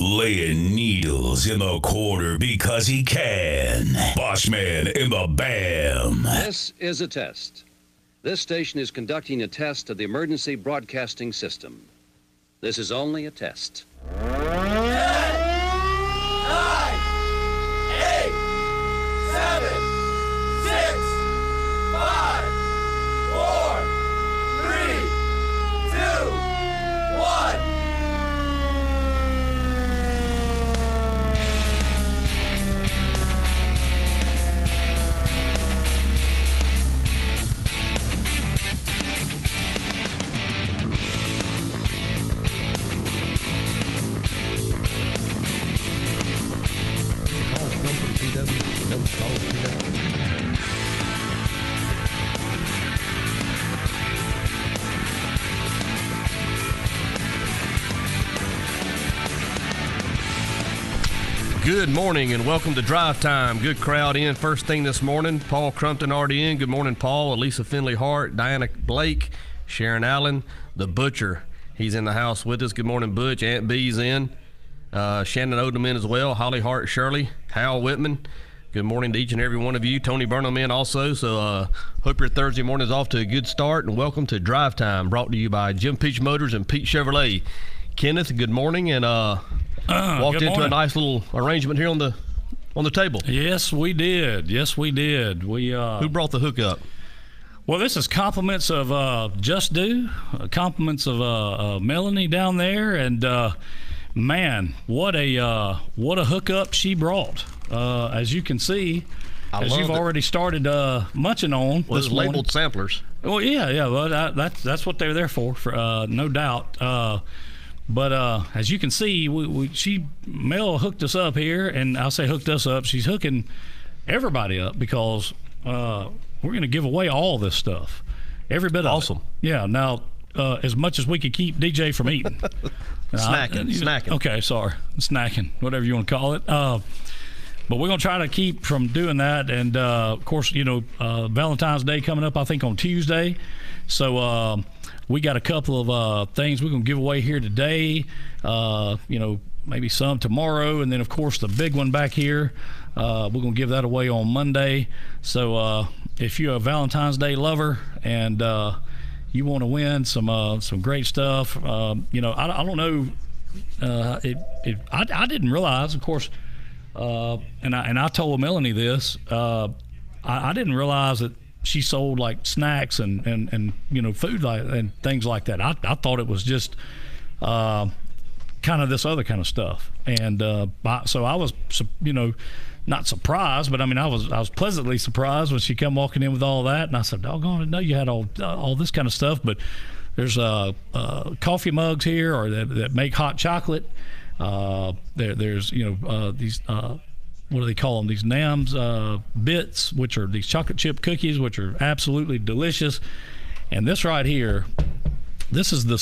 laying needles in the quarter because he can. Bossman in the BAM. This is a test. This station is conducting a test of the emergency broadcasting system. This is only a test. 10, 9, 8, 7, 6, 5, 4, 3, 2, 1. Good morning and welcome to Drive Time. Good crowd in first thing this morning. Paul Crumpton already in. Good morning, Paul. Elisa Finley Hart, Diana Blake, Sharon Allen, the Butcher. He's in the house with us. Good morning, Butch. Aunt B's in. Shannon Odom in as well. Holly Hart Shirley. Hal Whitman. Good morning to each and every one of you. Tony Burnham in also. So hope your Thursday morning is off to a good start. And welcome to Drive Time, brought to you by Jim Peach Motors and Pete Chevrolet. Kenneth, good morning. And walked into a nice little arrangement here on the table. Yes, we did. We Who brought the hookup? Well, this is compliments of Just Do, compliments of Melanie down there, and man, what a hookup she brought. As you can see, as you've already started munching on. Well, it's labeled samplers. Well, yeah. Well, that's what they're there for no doubt. But as you can see, Mel hooked us up here, and I'll say hooked us up. She's hooking everybody up because we're going to give away all this stuff, every bit of awesome. It. Yeah. Now, as much as we could keep DJ from eating, snacking. Okay, sorry, snacking, whatever you want to call it. But we're going to try to keep from doing that, and of course, Valentine's Day coming up, I think on Tuesday, so. We got a couple of things we're going to give away here today, maybe some tomorrow, and then, of course, the big one back here. We're going to give that away on Monday. So if you're a Valentine's Day lover and you want to win some great stuff, I don't know. I didn't realize, of course, and I told Melanie this, I didn't realize that she sold like snacks and food and things like that. I thought it was just kind of this other kind of stuff, and so I was not surprised, but I mean I was pleasantly surprised when she come walking in with all that, and I said, doggone, I didn't know you had all this kind of stuff. But there's coffee mugs here or that make hot chocolate. There's these. What do they call them? These Nams bits, which are these chocolate chip cookies, which are absolutely delicious. And this right here, this is the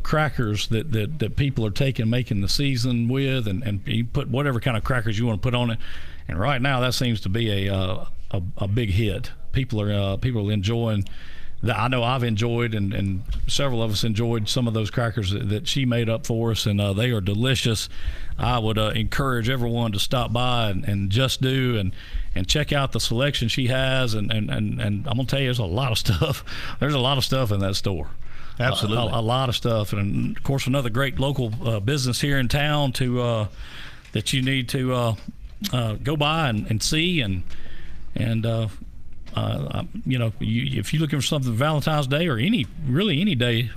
crackers that people are making the season with, and you put whatever kind of crackers you want to put on it. And right now, that seems to be a big hit. People are enjoying. I know I've enjoyed, and several of us enjoyed some of those crackers that she made up for us, and they are delicious. I would encourage everyone to stop by and Just Do and check out the selection she has. And I'm going to tell you, there's a lot of stuff. There's a lot of stuff in that store. Absolutely. A lot of stuff. And, of course, another great local business here in town that you need to go by and see if you're looking for something for Valentine's Day or any day,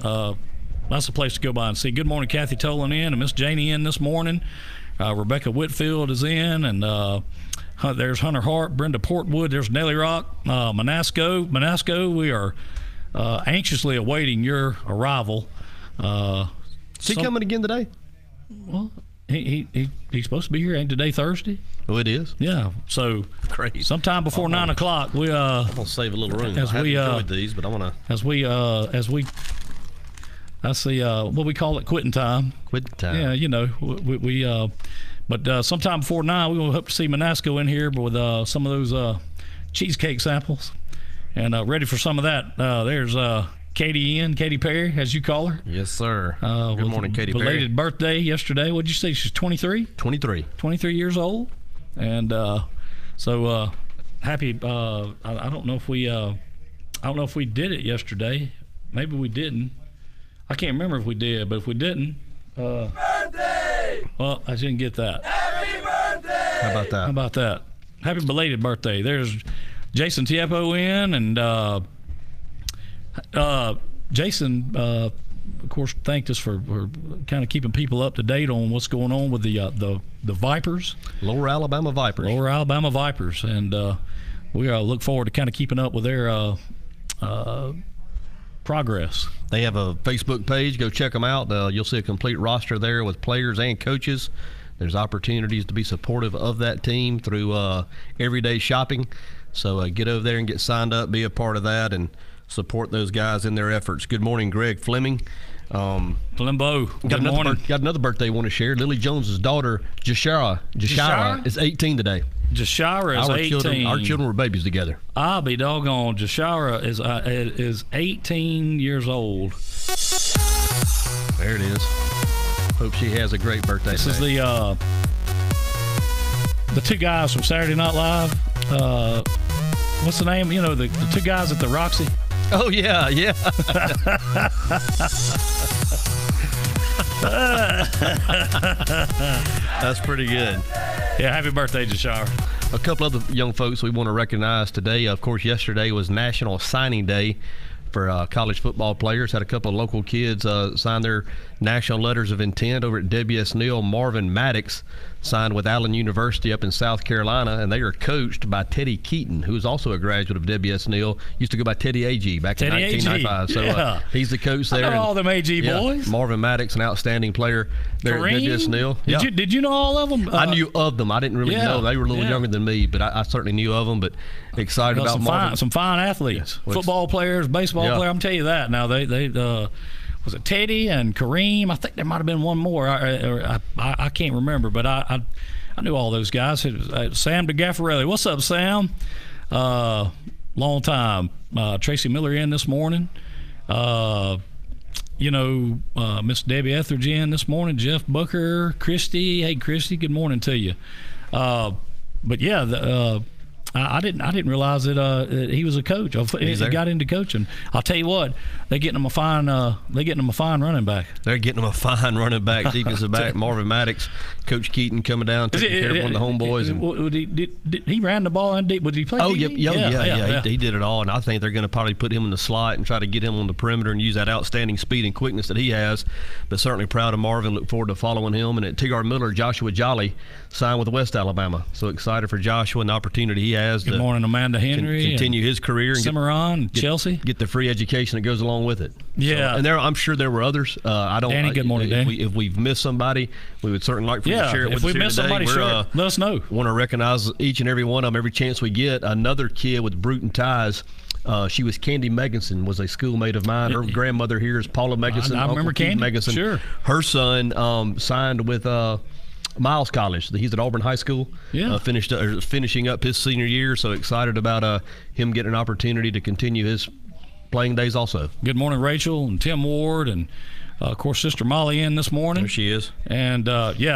that's the place to go by and see. Good morning, Kathy Tolan in, and Miss Janie in this morning. Rebecca Whitfield is in, and there's Hunter Hart, Brenda Portwood, there's Nellie Rock, Manasco. We are anxiously awaiting your arrival. Is he coming again today? Well, he's supposed to be here. Ain't today Thursday? Oh, it is. Yeah. So great. Sometime before 9 o'clock, I'm gonna save a little room. As I we enjoyed these, but I want to. That's what we call it, quitting time. Quitting time. Yeah, but sometime before 9, we will hope to see Manasco in here with some of those cheesecake samples, and ready for some of that. There's Katie Perry, as you call her. Yes, sir. Good morning, Katie Perry. Belated birthday yesterday. What did you say? She's 23? 23 years old. And so happy. I don't know if we did it yesterday. Maybe we didn't. I can't remember if we did, but if we didn't, Birthday! well, I didn't get that. Happy birthday! How about that? How about that? Happy belated birthday. There's Jason Tieppo in, and Jason, of course, thanked us for kind of keeping people up to date on what's going on with the Vipers. Lower Alabama Vipers. And we look forward to kind of keeping up with their progress. They have a Facebook page. Go check them out. You'll see a complete roster there with players and coaches. There's opportunities to be supportive of that team through everyday shopping. So get over there and get signed up, be a part of that, and support those guys in their efforts. Good morning, Greg Fleming. Flembo. Got another birthday I want to share. Lily Jones's daughter, Jashara is 18 today. Jashara is 18. Our children were babies together. I'll be doggone. Jashara is 18 years old. There it is. Hope she has a great birthday. This is the two guys from Saturday Night Live. What's the name? You know, the two guys at the Roxy. Oh, yeah. That's pretty good. Yeah, happy birthday, Jashara. A couple other young folks we want to recognize today. Of course, yesterday was National Signing Day for college football players. Had a couple of local kids sign their national letters of intent over at WS Neal. Marvin Maddox signed with Allen University up in South Carolina, and they are coached by Teddy Keaton, who is also a graduate of WS Neal. Used to go by Teddy A.G. back in 1995. So he's the coach there. I know all them A.G. boys. Marvin Maddox, an outstanding player there at WS Neal. Did you know all of them? I knew of them. I didn't really know. They were a little younger than me, but I certainly knew of them. But excited about Marvin. Some fine athletes, football players, baseball players. I'm telling you that. Now they was it Teddy and Kareem? I think there might have been one more. I can't remember, but I knew all those guys. Sam DeGaffarelli. What's up, Sam? Long time. Tracy Miller in this morning. Miss Debbie Etheridge in this morning. Jeff Booker, Christy. Hey, Christy. Good morning to you. But yeah, I didn't realize that he was a coach. He got into coaching. I'll tell you what, they're getting him a fine running back. They're getting him a fine running back, defensive back. Marvin Maddox, Coach Keaton coming down, taking care of one of the homeboys. He ran the ball in deep. Did he play? Oh, yeah. He did it all, and I think they're going to probably put him in the slot and try to get him on the perimeter and use that outstanding speed and quickness that he has. But certainly proud of Marvin. Look forward to following him. And at T.R. Miller, Joshua Jolly signed with West Alabama. So excited for Joshua and the opportunity he has. Good morning, Amanda Henry. Continue his career and Cimarron, Chelsea. Get the free education that goes along with it. Yeah, so, and I'm sure there were others. Danny, good morning, Danny. If we've missed somebody, we would certainly like for you to share it with us here today. If we missed somebody, let us know. Want to recognize each and every one of them every chance we get. Another kid with Bruton ties. She was Candy Meganson, was a schoolmate of mine. Her grandmother here is Paula Meganson. I remember Candy. Meganson. Sure. Her son signed with Miles College. He's at Auburn High School. Yeah. Finishing up his senior year. So excited about him getting an opportunity to continue his playing days also. Good morning, Rachel and Tim Ward, and of course Sister Molly in this morning. There she is. And that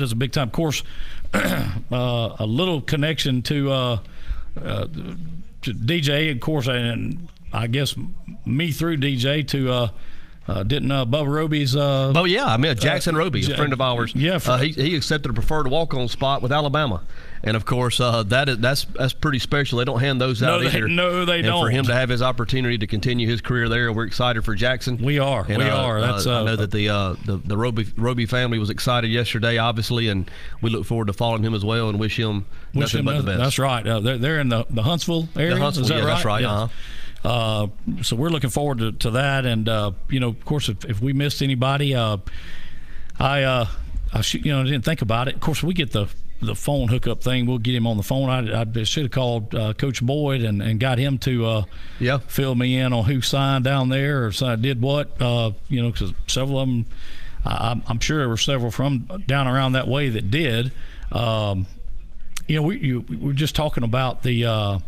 is a big time. Of course, a little connection to DJ, of course, and I guess me through DJ to didn't Bubba Roby's Jackson Roby, a friend of ours. Yeah, he accepted a preferred walk-on spot with Alabama, and of course that's pretty special. They don't hand those out either. No, they don't. For him to have his opportunity to continue his career there, we're excited for Jackson. We are. That's I know that the Roby family was excited yesterday, obviously, and we look forward to following him as well and wish him nothing but the best. That's right. They're in the Huntsville area. Is that right? That's right. Yeah. So we're looking forward to that, and of course, if we missed anybody, I didn't think about it. Of course, we get the phone hookup thing. We'll get him on the phone. I should have called Coach Boyd and got him to fill me in on who signed down there or did what. Because several of them, I'm sure there were several from down around that way that did. We're just talking about the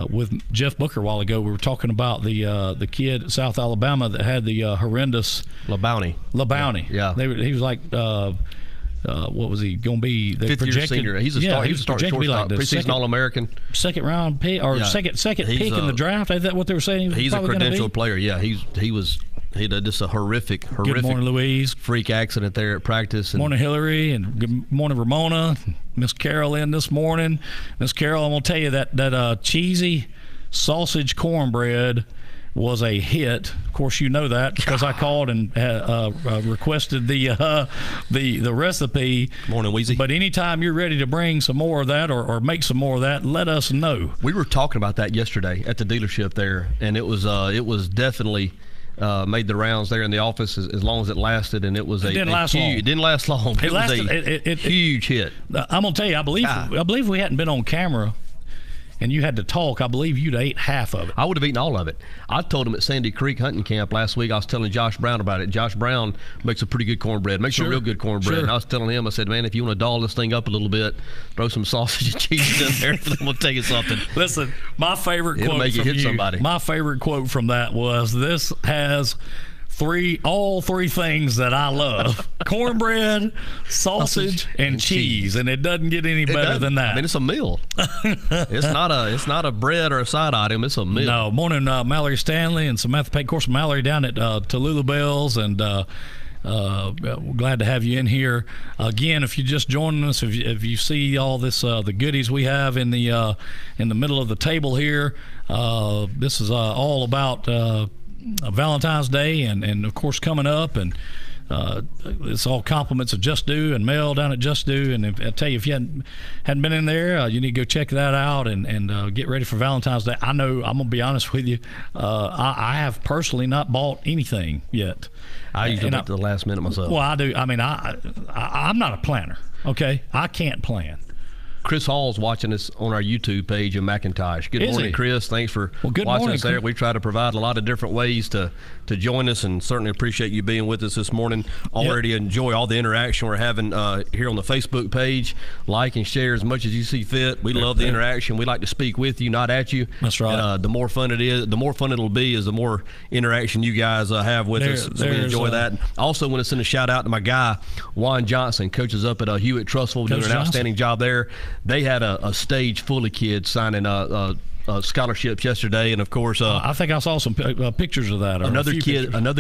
with Jeff Booker a while ago. We were talking about the kid at South Alabama that had the horrendous LeBounty. Yeah. He was like, what was he going to be? Fifth year senior. He's a start. He was starting shortstop. Like preseason All-American. Second round pick or second pick in the draft. Is that what they were saying? He's a credentialed player. Yeah, he was just a horrific Good morning, Louise. Freak accident there at practice. Morning, Hillary, and good morning, Ramona. Miss Carol in this morning. Miss Carol, I'm gonna tell you that cheesy sausage cornbread was a hit. Of course, you know that because I called and requested the recipe. Morning, Weezy. But anytime you're ready to bring some more of that or make some more of that, let us know. We were talking about that yesterday at the dealership there, and it was definitely made the rounds there in the office as long as it lasted, and it was It didn't last long. It didn't last long. It was a huge hit. I'm gonna tell you, I believe we hadn't been on camera and you had to talk, I believe you'd ate half of it. I would have eaten all of it. I told him at Sandy Creek hunting camp last week, I was telling Josh Brown about it. Josh Brown makes a pretty good cornbread, makes a real good cornbread. And I was telling him, I said, man, if you want to doll this thing up a little bit, throw some sausage and cheese in there, then we'll tell you something. Listen, my favorite It'll quote make you from hit somebody. My favorite quote from that was, this has all three things that I love: cornbread, sausage, and cheese. And it doesn't get any better than that. I mean, it's a meal. It's not a bread or a side item. It's a meal. No. Morning, Mallory Stanley and Samantha Payne. Of course, Mallory down at Tallulah Bells, and glad to have you in here again. If you're just joining us, if you see all this the goodies we have in the middle of the table here, this is all about Valentine's Day and of course coming up, and it's all compliments of Just Do and Mel down at Just Do. And I tell you, if you hadn't been in there, you need to go check that out and get ready for Valentine's Day. I know, I'm gonna be honest with you, I have personally not bought anything yet. I usually wait to the last minute myself. Well, I do. I mean, I'm not a planner. Okay, I can't plan. Chris Hall's watching us on our YouTube page in McIntosh. Good morning, Chris. Thanks for watching us there. We try to provide a lot of different ways to join us, and certainly appreciate you being with us this morning. Already enjoy all the interaction we're having here on the Facebook page. Like and share as much as you see fit. We love the interaction. We like to speak with you, not at you. That's right. And, the more fun it is, the more fun it'll be, is the more interaction you guys have with us. So we enjoy that. I also want to send a shout out to my guy, Juan Johnson, coaches up at Hewitt Trussville, doing an outstanding job there. They had a stage full of kids signing scholarships yesterday, and of course, I think I saw some pictures of that. Another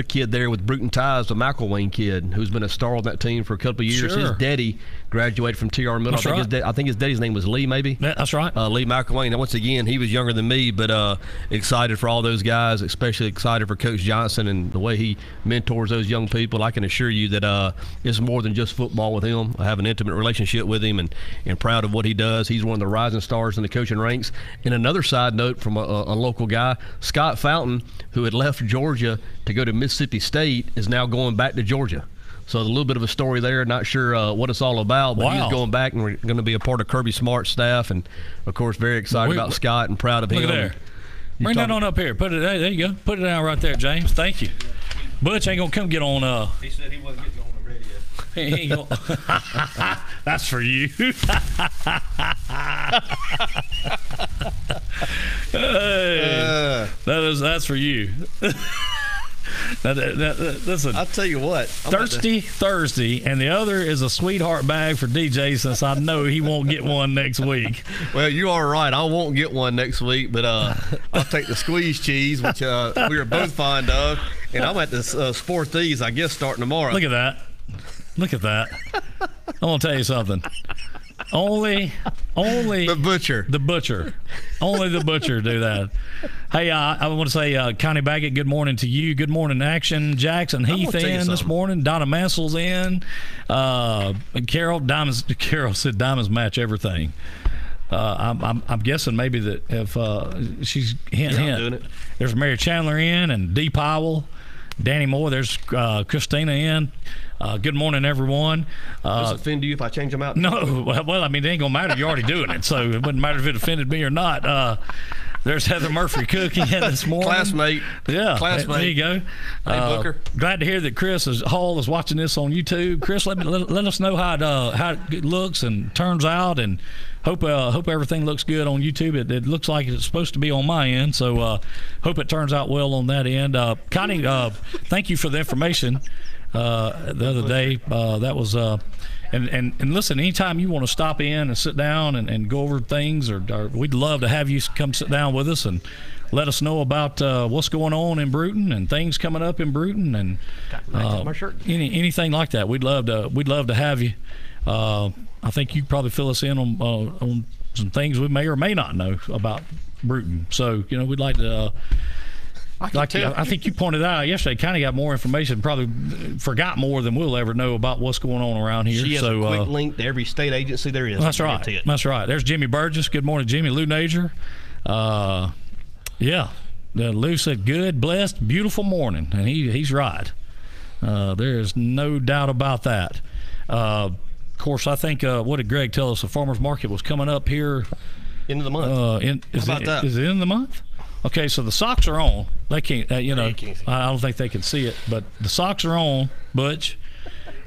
kid there with Bruton ties, the McElwain kid, who's been a star on that team for a couple of years. Sure. His daddy graduated from TR Middle. I think his daddy's name was Lee, maybe. That's right. Lee McElwain. And once again, he was younger than me, but excited for all those guys, especially excited for Coach Johnson and the way he mentors those young people. I can assure you that it's more than just football with him. I have an intimate relationship with him and proud of what he does. He's one of the rising stars in the coaching ranks. And another side note from a local guy, Scott Fountain, who had left Georgia to go to Mississippi State, is now going back to Georgia. So a little bit of a story there. Not sure what it's all about, but he's going back, and we're going to be a part of Kirby Smart's staff. And, of course, very excited about Scott and proud of him. Look at there. Bring that on up here. Put it there you go. Put it down right there, James. Thank you. Butch ain't going to come get on. He said he wasn't getting on the radio. He ain't gonna... That's for you. Hey, that's for you. Listen, I'll tell you what. Thirsty Thursday, and the other is a sweetheart bag for DJ, since I know he won't get one next week. Well, you are right. I won't get one next week, but I'll take the squeeze cheese, which we are both fond of, and I'm at to sport these, I guess, starting tomorrow. Look at that. Look at that. I'm going to tell you something. Only the butcher. Only the butcher do that. Hey, I want to say, Connie Baggett, good morning to you. Good morning, Action. Jackson Heath in this morning. Donna Massel's in. Carol said Diamonds match everything. I'm guessing maybe that if she's hint. There's Mary Chandler in, and Dee Powell, Danny Moore. There's Christina in. Good morning, everyone. Does it offend you if I change them out? No. Well, I mean, it ain't going to matter. You're already doing it, so it wouldn't matter if it offended me or not. There's Heather Murphy cooking this morning. Classmate. Yeah, Classmate. there you go. Hey, Booker. Glad to hear that Chris Hall is watching this on YouTube. Chris, let us know how it looks and turns out, and hope everything looks good on YouTube. It looks like it's supposed to be on my end, so hope it turns out well on that end. Connie, thank you for the information the other day. That was and listen, anytime you want to stop in and sit down and go over things, or we'd love to have you come sit down with us and let us know about what's going on in Bruton and things coming up in Bruton, and anything like that. We'd love to have you. I think you could probably fill us in on some things we may or may not know about Bruton. So we'd like to. I think you pointed out yesterday, kind of got more information, probably forgot more than we'll ever know about what's going on around here. She has a quick link to every state agency there is. That's right. That's right. There's Jimmy Burgess. Good morning, Jimmy. Lou Nager. Lou said, good, blessed, beautiful morning. And he's right. There is no doubt about that. Of course, I think, what did Greg tell us? The farmer's market was coming up here. End of the month. How about that? Is it in the month? Okay, so the socks are on. They can't, I don't think they can see it, but the socks are on, Butch.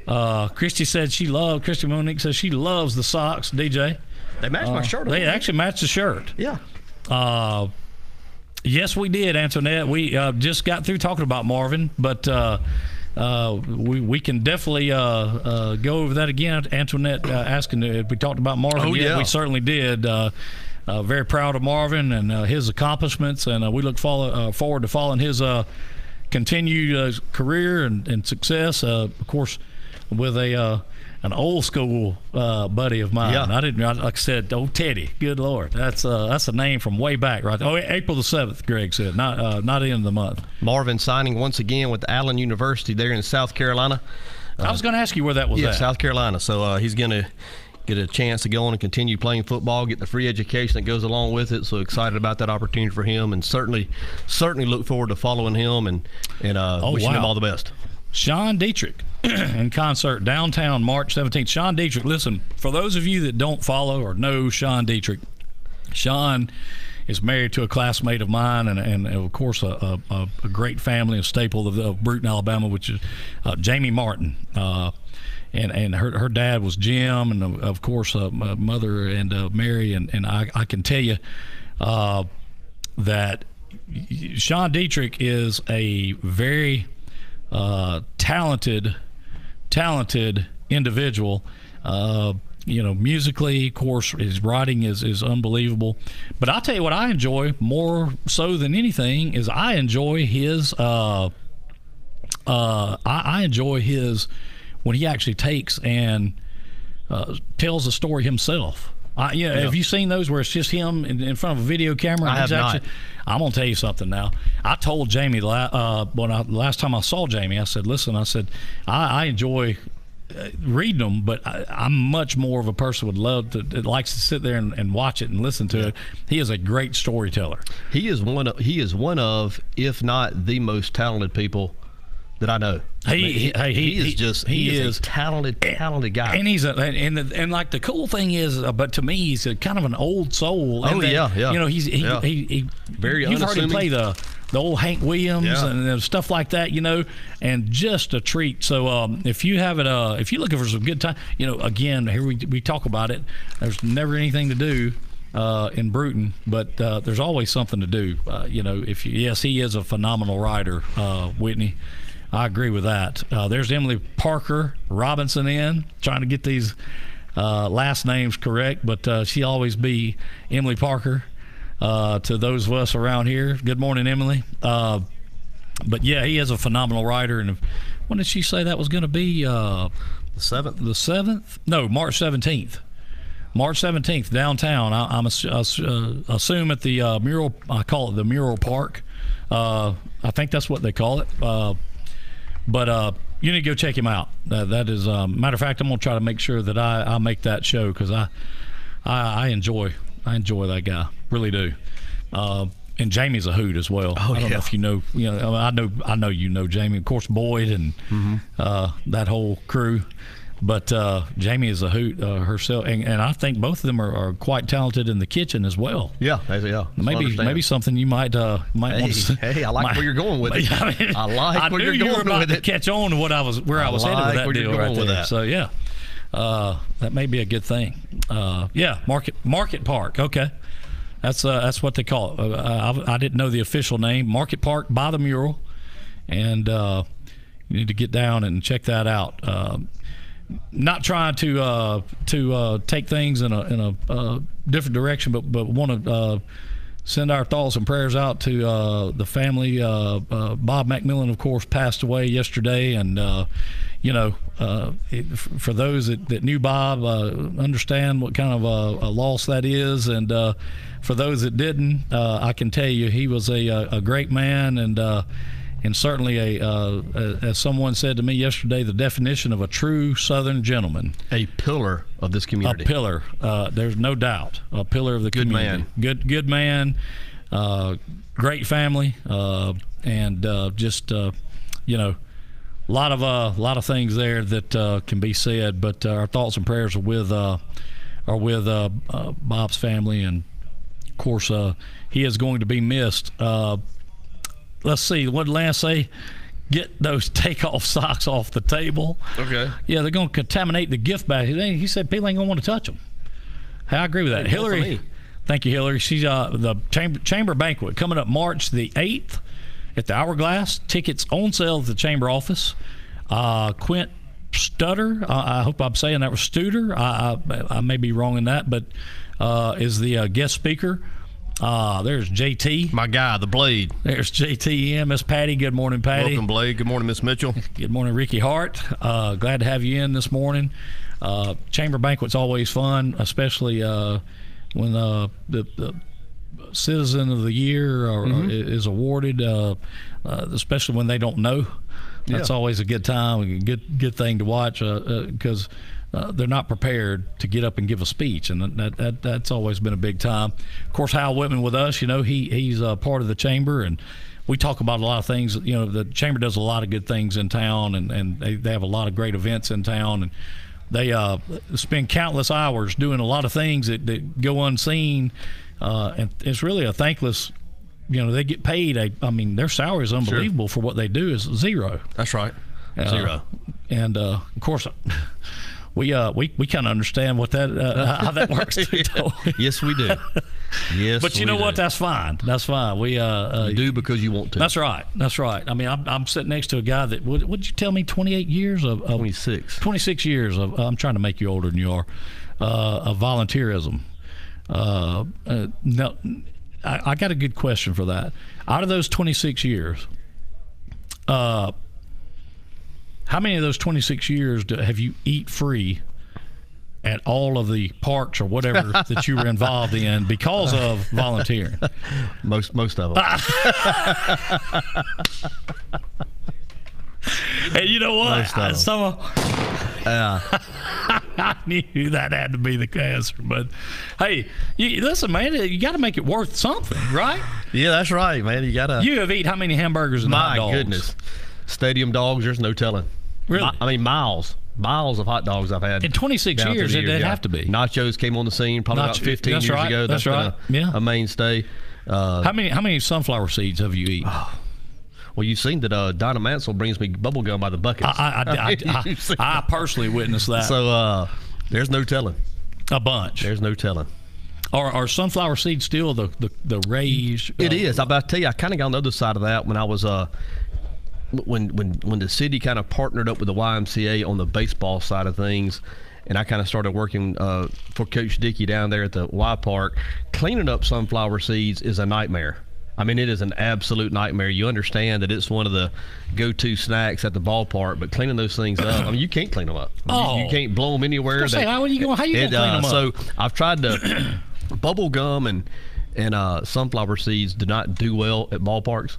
Christy Monique says she loves the socks, DJ. They match my shirt. They actually match the shirt. Yeah. Yes, we did, Antoinette. We just got through talking about Marvin, but we can definitely go over that again. Antoinette asking if we talked about Marvin. Yeah, we certainly did. Very proud of Marvin and his accomplishments, and we look forward to following his continued career and success. Of course, with an old school buddy of mine. Yeah. Like I said, Teddy. Good Lord, that's a name from way back, right? Oh, April the 7th. Greg said, not the end of the month. Marvin signing once again with Allen University there in South Carolina. I was going to ask you where that was at. South Carolina. So he's going to get a chance to go on and continue playing football, get the free education that goes along with it. So excited about that opportunity for him, and certainly look forward to following him and wishing him all the best. Sean Dietrich in concert downtown March 17th. Sean Dietrich, listen, for those of you that don't follow or know Sean Dietrich, Sean is married to a classmate of mine, and of course a great family, a staple of Bruton, Alabama, which is Jamie Martin. And her dad was Jim, and of course mother and Mary, and I can tell you that Sean Dietrich is a very talented individual. Musically, of course, his writing is unbelievable. But I'll tell you what I enjoy more so than anything is I enjoy his when he actually takes and tells a story himself. Have you seen those where it's just him in front of a video camera? I have not. I'm going to tell you something now. I told Jamie last time I saw Jamie, I said, listen, I enjoy reading them, but I'm much more of a person that likes to sit there and watch it and listen to it. He is a great storyteller. He is one of, if not the most talented people that I know. He is a talented guy. And he's and like the cool thing is, but to me, he's a kind of an old soul. Yeah. He very you've heard him play the old Hank Williams and stuff like that, and just a treat. So if you have it, if you're looking for some good time, again, here we talk about it. There's never anything to do in Bruton, but there's always something to do. Yes, he is a phenomenal writer, Whitney. I agree with that. There's Emily Parker Robinson trying to get these last names correct, but she'll always be Emily Parker to those of us around here. Good morning, Emily. But yeah, he is a phenomenal writer. And when did she say that was going to be? The 7th. The 7th? No, March 17th. March 17th, downtown. I'm assume at the mural. I call it the Mural Park. I think that's what they call it. But you need to go check him out. That is, matter of fact, I'm going to try to make sure that I make that show because I enjoy that guy, really do. And Jamie's a hoot as well. I don't know if you know. I know you know Jamie. Of course, Boyd and that whole crew. But Jamie is a hoot herself, and I think both of them are quite talented in the kitchen as well. Yeah. Maybe something you might want to. Hey, I like where you're going with it. I like where you're going about with to it. catch on to I was headed with that deal right there. That. So yeah, that may be a good thing. Market Park. Okay, that's what they call it. I didn't know the official name. Market Park by the mural, and you need to get down and check that out. Not trying to take things in a different direction, but want to send our thoughts and prayers out to the family. Bob McMillan, of course, passed away yesterday, and for those that knew Bob, understand what kind of a loss that is, and for those that didn't, I can tell you he was a great man, and certainly as someone said to me yesterday, the definition of a true Southern gentleman. A pillar of this community. A pillar. There's no doubt. A pillar of the community. Good man. Great family. And just, a lot of things there that can be said. But our thoughts and prayers are with Bob's family. And, of course, he is going to be missed. Let's see. What did Lance say? Get those takeoff socks off the table. Okay. Yeah, they're going to contaminate the gift bag. He said people ain't going to want to touch them. Hey, I agree with that. Hey, Hillary, thank you, Hillary. She's the chamber banquet coming up March the 8th at the Hourglass. Tickets on sale at the chamber office. Quint Stutter, I hope I'm saying that was Studer. I may be wrong in that, but is the guest speaker. There's JT. My guy, the Blade. There's JT, Miss Patty. Good morning, Patty. Welcome, Blade. Good morning, Miss Mitchell. Good morning, Ricky Hart. Glad to have you in this morning. Chamber banquet's always fun, especially when the Citizen of the Year is awarded, especially when they don't know. That's always a good time, a good thing to watch because they're not prepared to get up and give a speech, and that's always been a big time. Of course, Hal Whitman with us, he's part of the chamber, and we talk about a lot of things. The chamber does a lot of good things in town, and they have a lot of great events in town, and they spend countless hours doing a lot of things that go unseen, and it's really a thankless. They get paid. Their salary is unbelievable for what they do. Is zero. That's right. Zero. And of course. We kind of understand what that how that works. Yes, we do. Yes, but you know what? That's fine. That's fine. We you do because you want to. That's right. That's right. I'm sitting next to a guy that would you tell me 28 years of 26. 26 years of I'm trying to make you older than you are of volunteerism. No, I got a good question for that. Out of those 26 years, how many of those 26 years have you eat free at all of the parks or whatever that you were involved in because of volunteering? Most of them. And you know what? I knew that had to be the answer. But hey, listen, man, you got to make it worth something, right? Yeah, that's right, man. You got to. You have eaten how many hamburgers and hot dogs? My goodness. Stadium dogs, there's no telling. Really? Miles of hot dogs I've had. In 26 years, it'd have to be. Nachos came on the scene probably about 15 years ago. That's right. A mainstay. How many sunflower seeds have you eaten? Well, you've seen that Donna Mansell brings me bubble gum by the buckets. I personally witnessed that. So there's no telling. A bunch. There's no telling. Are sunflower seeds still the raised? It is. I'll tell you, I kind of got on the other side of that when I was when the city kind of partnered up with the YMCA on the baseball side of things, and I kind of started working for Coach Dickey down there at the Y Park. Cleaning up sunflower seeds is a nightmare. It is an absolute nightmare. You understand that it's one of the go-to snacks at the ballpark, but cleaning those things up, you can't clean them up. You can't blow them anywhere. How you going to clean them up? So I've tried to bubble gum and sunflower seeds do not do well at ballparks.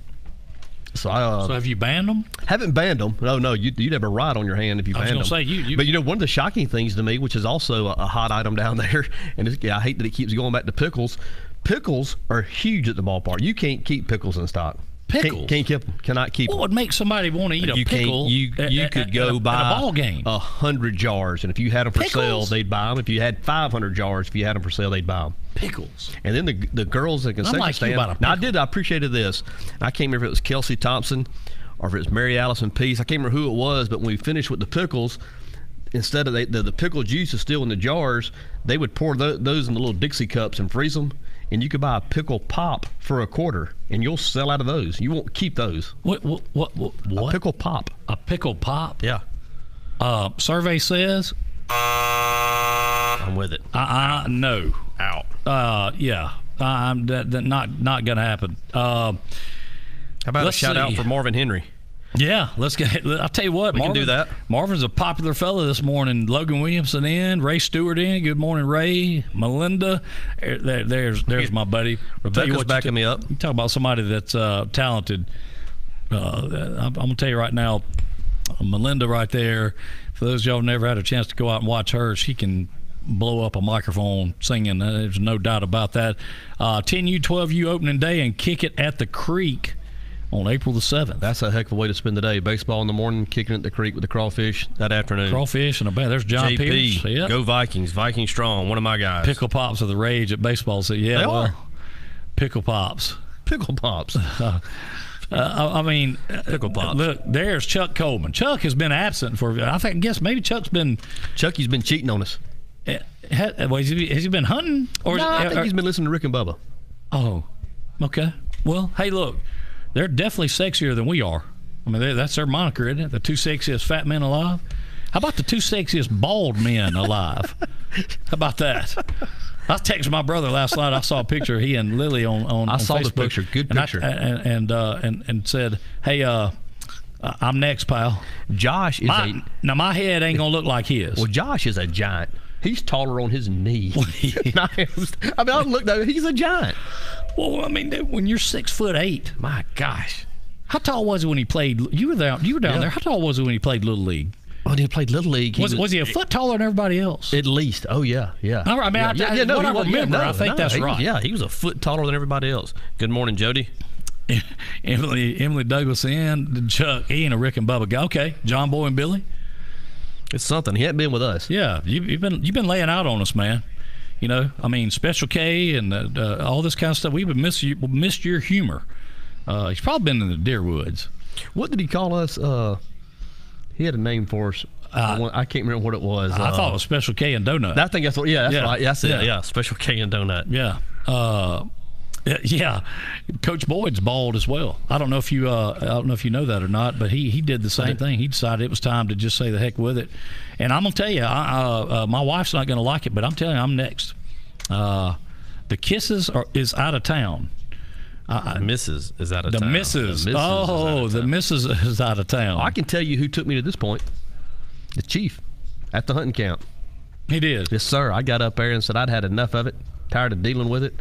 So have you banned them? Haven't banned them. No, you'd have a ride on your hand if you banned them. I was going to say, But one of the shocking things to me, which is also a hot item down there, and I hate that it keeps going back to pickles. Pickles are huge at the ballpark. You can't keep pickles in stock. Pickles. Can't keep them. Cannot keep What them. would make somebody want to eat a pickle? You could go buy at a ball game. 100 jars, and if you had them for sale, Pickles? they'd buy them. If you had 500 jars, if you had them for sale, they'd buy them. Pickles. And then the girls that can I'm second like you stand. about a Now, pickle. I appreciated this. I can't remember if it was Kelsey Thompson or if it was Mary Allison Peace. I can't remember who it was, but when we finished with the pickles, instead of the pickle juice is still in the jars, they would pour those in the little Dixie cups and freeze them. And you could buy a pickle pop for $0.25, and you'll sell out of those. You won't keep those. What? A pickle pop. A pickle pop? Yeah. Survey says I'm with it. no. Out. Yeah. That not gonna happen. How about Let's a shout out see. for Marvin Henry? Yeah, let's get. I'll tell you what, We can do that. Marvin's a popular fella this morning. Logan Williamson in, Ray Stewart in. Good morning, Ray. Melinda, there's my buddy. I'll tell you Rebecca's what, backing me up. You talk about somebody that's talented. I'm gonna tell you right now, Melinda right there. For those of y'all who never had a chance to go out and watch her, she can blow up a microphone singing. There's no doubt about that. 10U, 12U opening day and Kick It at the Creek on April the 7th. That's a heck of a way to spend the day. Baseball in the morning, kicking it at the creek with the crawfish that afternoon. Crawfish and a band. There's John Pierce. JP, Yep. go Vikings. Vikings strong. One of my guys. Pickle Pops of the rage at baseball. So yeah, They are. Pickle Pops. Pickle pops. I mean, Pickle Pops. Look, there's Chuck Coleman. Chuck has been absent for. I guess maybe Chuck's been. Chucky's been cheating on us. Has he been hunting? Or I think he's been listening to Rick and Bubba. Oh, okay. Well, hey, look, they're definitely sexier than we are. I mean, that's their moniker, isn't it? The two sexiest fat men alive. How about the two sexiest bald men alive? How about that? I texted my brother last night. I saw a picture of he and Lily on I saw Facebook, the picture. Good picture. And said, "Hey, I'm next, pal." Josh is Now my head ain't gonna look like his. well. Josh is a giant. He's taller on his knee. I look though. He's a giant. Well, I mean, dude, when you're 6'8", My gosh. how tall was he when he played? You were down Yeah. there. How tall was he when he played Little League? When he played Little League, Was he a foot taller than everybody else? at least? Oh yeah. All right, I mean, what I remember, I think that's he was- right. Yeah, he was a foot taller than everybody else. Good morning, Jody. Emily Douglas and Chuck. He ain't a Rick and Bubba guy. Okay, John Boy and Billy. It's something. He hadn't been with us. Yeah, you've been laying out on us, man. You know, I mean, Special K and all this kind of stuff. We've missed your humor. He's probably been in the deer woods. What did he call us? He had a name for us. I can't remember what it was. I thought it was Special K and Donut. I think that's what. Yeah, that's Yeah. right. That's it. Yeah. Yeah, Special K and Donut. Yeah. Yeah. Coach Boyd's bald as well. I don't know if you know that or not, but he did the same thing. He decided it was time to just say the heck with it. And I'm gonna tell you, my wife's not gonna like it, but I'm telling you, I'm next. The Kisses is out of town. The missus is out of The town. missus. The missus is out of The town. missus is out of town. I can tell you who took me to this point. The chief at the hunting camp. He did. Yes, sir. I got up there and said I'd had enough of it, tired of dealing with it.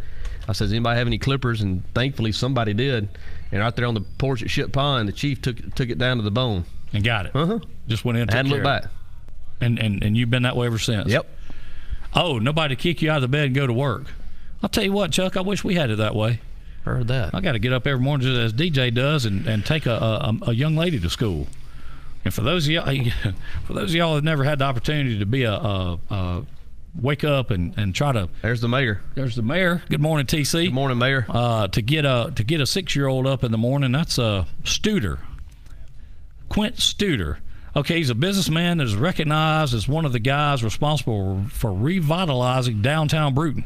I said, does anybody have any clippers? And thankfully somebody did. And right there on the porch at Ship Pond, the chief took it down to the bone. And got it. Uh-huh. Just went in and I took hadn't care looked of back. it. And you've been that way ever since. Yep. Oh, nobody to kick you out of the bed and go to work. I'll tell you what, Chuck, I wish we had it that way. Heard that. I got to get up every morning just as DJ does and take a young lady to school. And for those of y'all that never had the opportunity to be wake up and try to. There's the mayor. There's the mayor. Good morning, TC. Good morning, Mayor. To get a 6-year-old up in the morning, that's Studer. Quint Studer. Okay, he's a businessman that is recognized as one of the guys responsible for revitalizing downtown Bruton.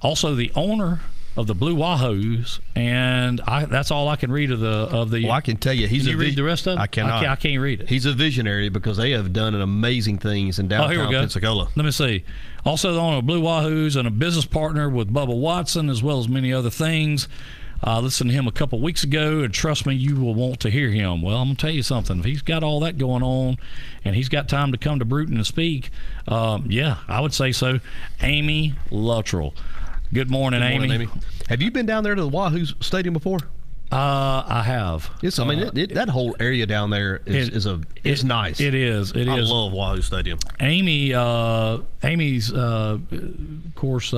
Also, the owner of the Blue Wahoos, and that's all I can read of the. Well, I can tell you, he's. Can you read the rest of it? I cannot. I can't read it. He's a visionary because they have done amazing things in downtown here we go. Pensacola. Let me see. Also, the owner of Blue Wahoos and a business partner with Bubba Watson, as well as many other things. Listened to him a couple weeks ago, and trust me, you will want to hear him. Well, I'm going to tell you something. If he's got all that going on and he's got time to come to Bruton and speak, yeah, I would say so. Amy Luttrell. Good morning, Amy. Have you been down there to the Wahoo Stadium before? I have. That whole area down there is nice. It is. I love Wahoo Stadium. Amy's, of course,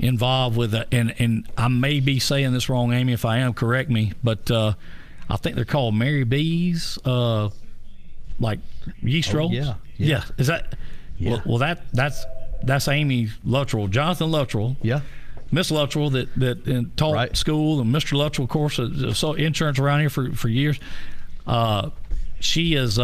involved with and I may be saying this wrong, Amy. If I am, correct me. But I think they're called Mary B's, like yeast rolls. Yeah. Is that? Yeah. Well, that's Amy Luttrell, Jonathan Luttrell. Yeah. Miss Luttrell that taught school, and Mr. Luttrell, of course, so insurance around here for years. She is.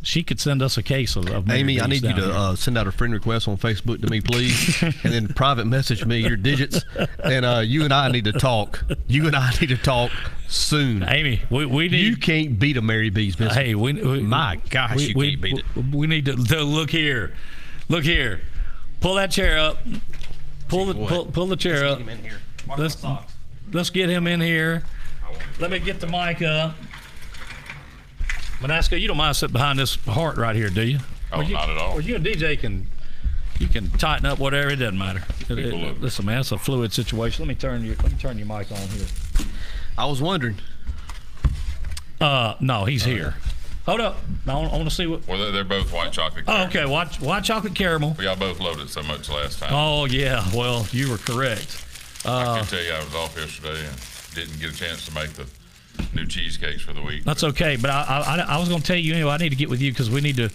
She could send us a case of Mary Amy, B's I need you down here. to send out a friend request on Facebook to me, please, and then private message me your digits, and you and I need to talk. You and I need to talk soon. Amy, we need. You can't beat a Mary B's business. Hey, my gosh, you can't beat it. We need to look here. Look here. Pull that chair up. Pull the chair up. Let's get him in here. Let me get the mic up. Manasco, you don't mind sitting behind this heart right here, do you? Oh, not at all. Or you and DJ can tighten up whatever. It doesn't matter. Listen, man, it's a fluid situation. Let me turn your mic on here. I was wondering. No, he's here. Hold up. I want to see what. Well, they're both white chocolate Oh, caramel. okay. White chocolate caramel. We all both loaded so much last time. Oh yeah. Well, you were correct. I can tell you I was off yesterday and didn't get a chance to make the new cheesecakes for the week. That's okay. But I was going to tell you anyway. I need to get with you because we need to.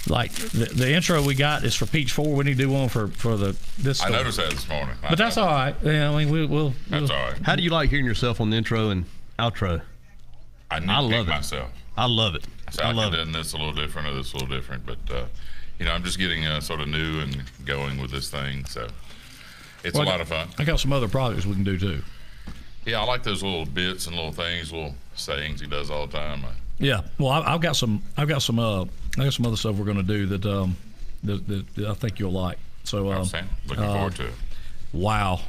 Like the intro we got is for Peach 4. We need to do one for this. I store. noticed that this morning. But that's all right. Yeah, I mean we'll. That's all right. How do you like hearing yourself on the intro and outro? I love it. myself. I love it. So I love it. This a little different or this a little different, but I'm just getting sort of new and going with this thing, so it's a lot of fun. I got some other projects we can do too. Yeah, I like those little bits and little things, little sayings he does all the time. Yeah, well, I've got some other stuff we're going to do that I think you'll like. So looking forward to it. Wow.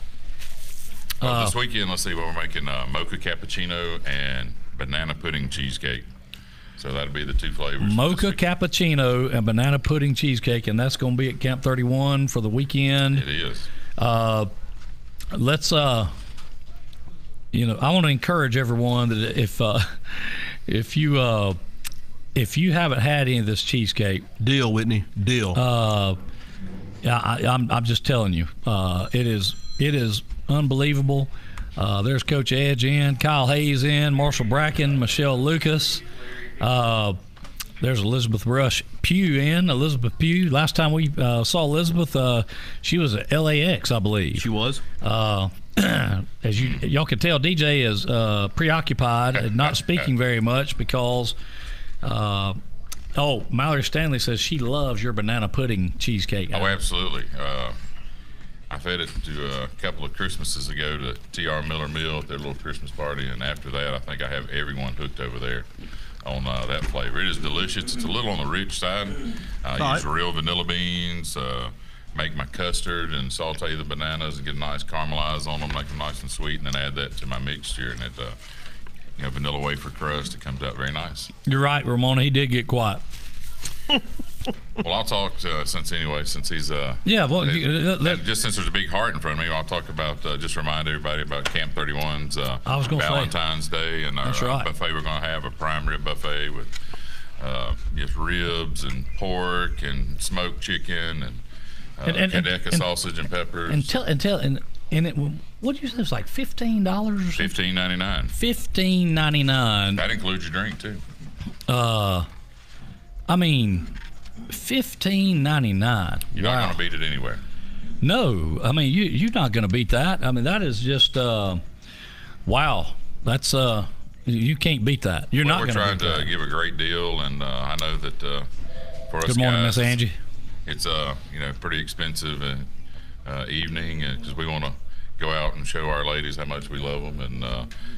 Well, this weekend, let's see, we're making mocha cappuccino and banana pudding cheesecake. So that'll be the two flavors. Mocha cappuccino and banana pudding cheesecake, and that's going to be at Camp 31 for the weekend. It is. Let's I want to encourage everyone that if you haven't had any of this cheesecake, Deal, Whitney. Deal. I'm just telling you, it is unbelievable. There's Coach Edge in, Kyle Hayes in, Marshall Bracken, Michelle Lucas. There's Elizabeth Rush Pugh in. Elizabeth Pugh. Last time we saw Elizabeth, she was at LAX, I believe. She was. As y'all can tell, DJ is preoccupied and not speaking very much because. Mallory Stanley says she loves your banana pudding cheesecake. Oh, absolutely. I fed it to a couple of Christmases ago to T.R. Miller Mill at their little Christmas party, and after that, I think I have everyone hooked over there on that flavor. It is delicious. It's a little on the rich side. I use real vanilla beans, make my custard, and saute the bananas and get a nice caramelize on them, make them nice and sweet, and then add that to my mixture, and it, vanilla wafer crust. It comes out very nice. You're right, Ramona. He did get quiet. Well, I'll talk since he's just since there's a big heart in front of me, I'll talk about just remind everybody about Camp 31's Valentine's Day and our buffet. We're going to have a prime rib buffet with just ribs and pork and smoked chicken and Kadeka sausage and peppers. What did you say? It was like $15 or something? $15.99. $15.99. That includes your drink too. I mean, $15.99. You're not going to beat it anywhere. No, I mean you're not going to beat that. I mean that is just wow. That's you can't beat that. You're not going to. We're trying to give a great deal, and I know that for us. Good morning, guys, Miss Angie. It's pretty expensive evening because we want to go out and show our ladies how much we love them, and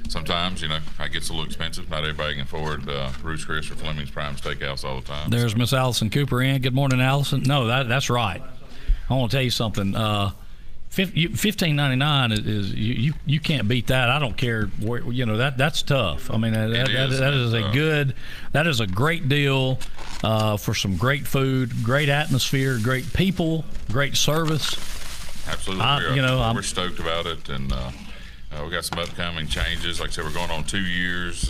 sometimes it gets a little expensive. Not everybody can afford Ruth's Chris or Fleming's Prime Steakhouse all the time. There's Miss Allison Cooper in. Good morning, Allison. No, that's right. I want to tell you something. $15.99 is you can't beat that. I don't care where that's tough. I mean that is a great deal for some great food, great atmosphere, great people, great service. Absolutely, we're stoked about it, and we got some upcoming changes. Like I said, we're going on 2 years.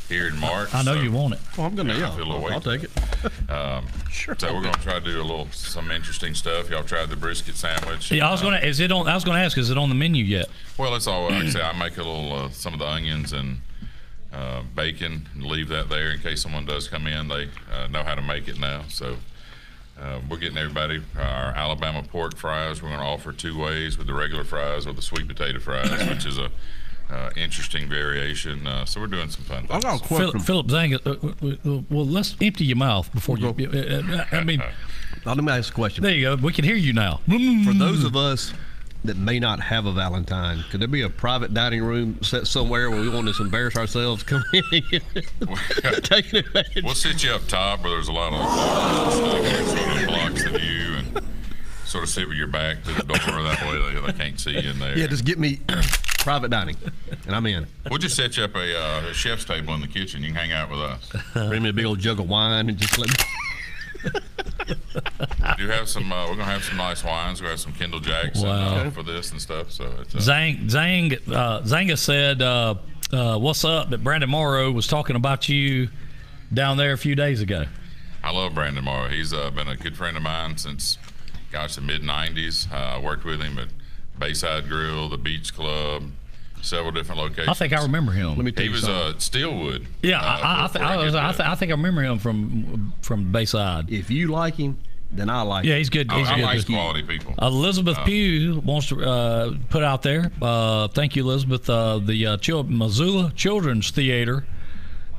here in March. I know so, you want it. Well, I'm gonna. I feel a little I'll weight. take it. Sure. So we're gonna try to do some interesting stuff. Y'all tried the brisket sandwich. Yeah, I was gonna ask, is it on the menu yet? Well, it's all. Like I say, I make a little some of the onions and bacon and leave that there in case someone does come in. They know how to make it now. So we're getting everybody our Alabama pork fries. We're going to offer 2 ways, with the regular fries or the sweet potato fries, which is a interesting variation. So we're doing some fun I things. got a question. Philip Zanga, well, let's empty your mouth before you. I mean, Let me ask a question. there you go. We can hear you now. For those of us that may not have a Valentine, could there be a private dining room set somewhere where we want to embarrass ourselves, come in and taking advantage? We'll sit you up top where there's a lot of sort of blocks the view, and sort of sit with your back to the door. That way they can't see you in there. Yeah, just get me private dining, and I'm in. We'll just set you up a chef's table in the kitchen. You can hang out with us. Bring me a big old jug of wine and just let me. We do have some. We're gonna have some nice wines. We have some Kendall Jacks Wow. for this and stuff. So it's Zanga said, "What's up?" That Brandon Morrow was talking about you down there a few days ago. I love Brandon Morrow. He's been a good friend of mine since, gosh, the mid '90s. I worked with him at Bayside Grill, the Beach Club, several different locations. I think I remember him. Let me tell He you was something. Steelwood. Yeah, I think I remember him from Bayside. If you like him, then I like Yeah, him. he's good. I He's good. like quality people. Elizabeth Pugh wants to put out there. Thank you, Elizabeth. The Missoula Children's Theater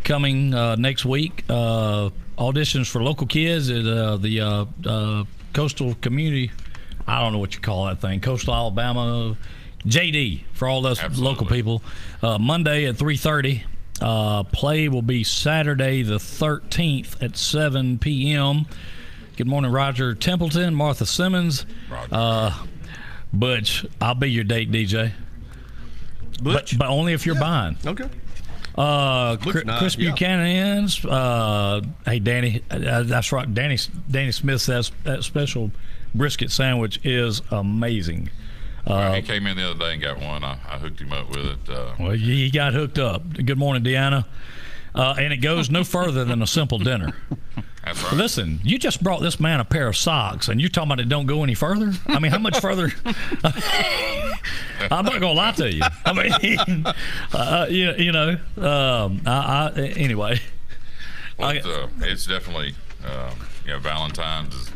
coming next week. Auditions for local kids at the Coastal Community. I don't know what you call that thing. Coastal Alabama. JD for all those Absolutely. local people. Monday at 3:30. Play will be Saturday the 13th at 7 p.m. Good morning, Roger Templeton, Martha Simmons. Roger. Butch, I'll be your date, DJ. Butch? But only if you're buying. Okay. Chris nice, yeah. Buchanan's. Hey, Danny, that's right. Danny Smith says that special brisket sandwich is amazing. He came in the other day and got one. I hooked him up with it. Well, he got hooked up. Good morning, Deanna. And it goes no further than a simple dinner. That's right. Listen, you just brought this man a pair of socks, and you're talking about it don't go any further? I mean, how much further? I'm not going to lie to you. I mean, anyway. Well, it's definitely, Valentine's is,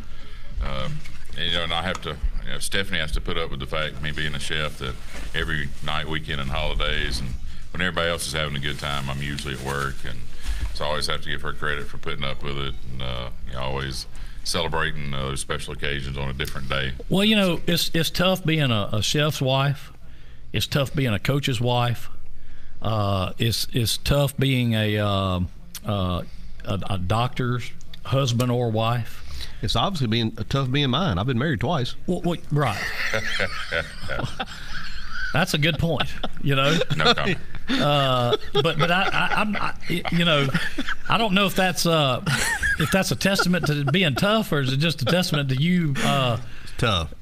and I have to, Stephanie has to put up with the fact, me being a chef, that every night, weekend, and holidays, and when everybody else is having a good time, I'm usually at work, and so I always have to give her credit for putting up with it, and always celebrating those special occasions on a different day. Well, it's tough being a chef's wife. It's tough being a coach's wife. It's tough being a doctor's husband or wife. It's obviously tough being mine. I've been married twice. Well, right. That's a good point. No comment. But I don't know if that's a testament to being tough, or is it just a testament to you? It's tough.